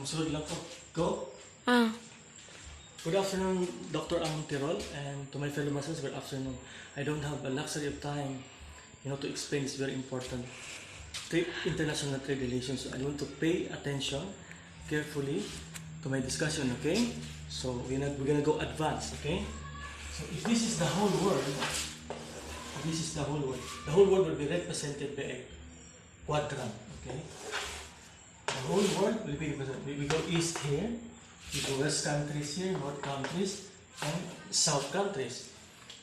Sunod lang po. Go. Good afternoon, Dr. Amontirol, and to my fellow Muslims, good afternoon. I don't have a luxury of time, to explain this very important international trade relations. So I want to pay attention carefully to my discussion, okay? So we're gonna go advanced, okay? So if this is the whole world, the whole world will be represented by a quadrant, okay? The whole world will be represented. We go east here, we go west countries here, north countries, and south countries.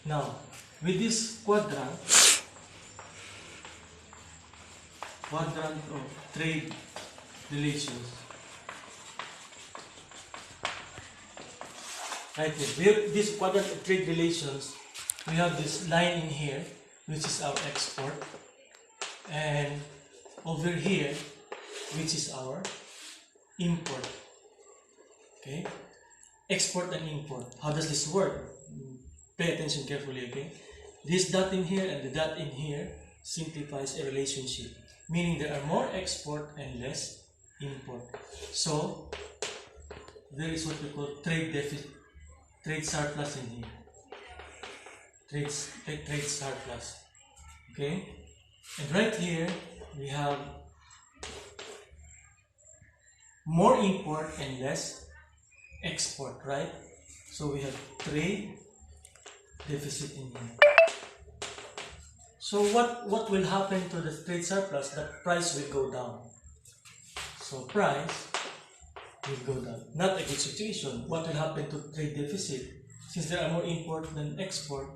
Now, with this quadrant of trade relations, right here, this quadrant of trade relations, we have this line in here, which is our export, and over here, which is our import. Okay, export and import. How does this work? Pay attention carefully, okay? This dot in here and the dot in here simplifies a relationship, meaning there are more export and less import. So there is what we call trade deficit, trade surplus in here. Trade surplus. Okay? And right here we have more import and less export, right? So we have trade deficit in here. So what will happen to the trade surplus? The price will go down. So price will go down. Not a good situation. What will happen to trade deficit? Since there are more import than export,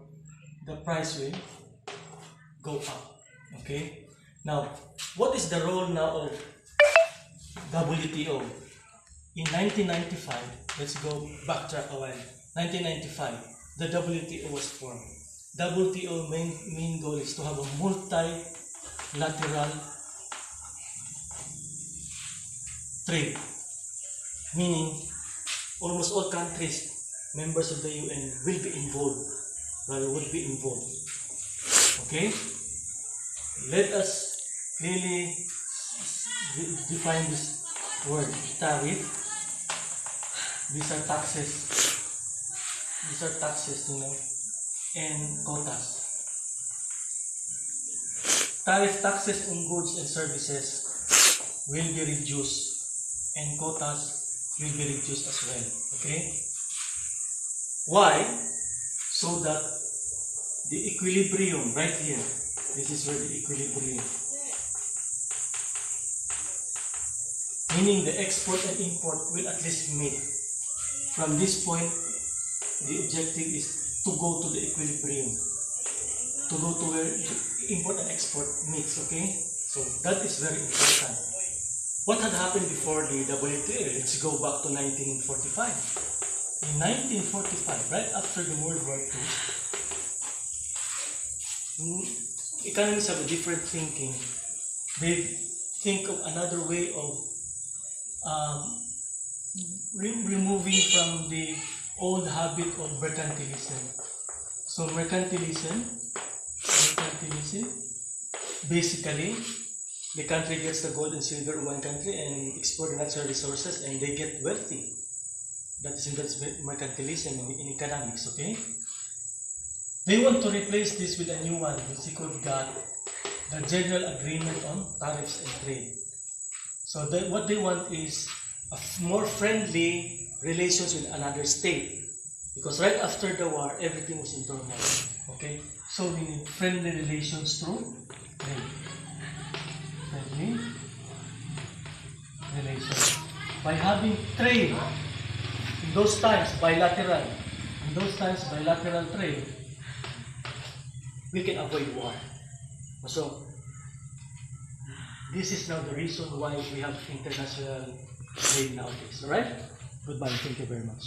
the price will go up. Okay? Now, what is the role now of WTO? In 1995, let's go backtrack a while. 1995, the WTO was formed. WTO main goal is to have a multilateral trade, meaning almost all countries, members of the UN, will be involved. Okay? Let us clearly define this word, tariff. These are taxes, and quotas. Tariff, taxes on goods and services will be reduced, and quotas will be reduced as well. Okay? Why? So that the equilibrium right here, this is where the equilibrium, meaning the export and import will at least meet. From this point, the objective is to go to the equilibrium, to go to where import and export meets, okay? So that is very important. What had happened before the WTO? Let's go back to 1945. In 1945, right after the World War II, economists have a different thinking. They think of another way of removing from the old habit of mercantilism. So mercantilism, basically, the country gets the gold and silver of one country and explore the natural resources, and they get wealthy. That's mercantilism in economics, okay? They want to replace this with a new one, which they could get the general agreement on tariffs and trade. So what they want is a more friendly relations with another state, because right after the war, everything was in turmoil. Okay, so we need friendly relations through trade. Friendly relations by having trade. In those times, bilateral trade, we can avoid war. So this is now the reason why we have international trade nowadays. Alright? Goodbye. Thank you very much.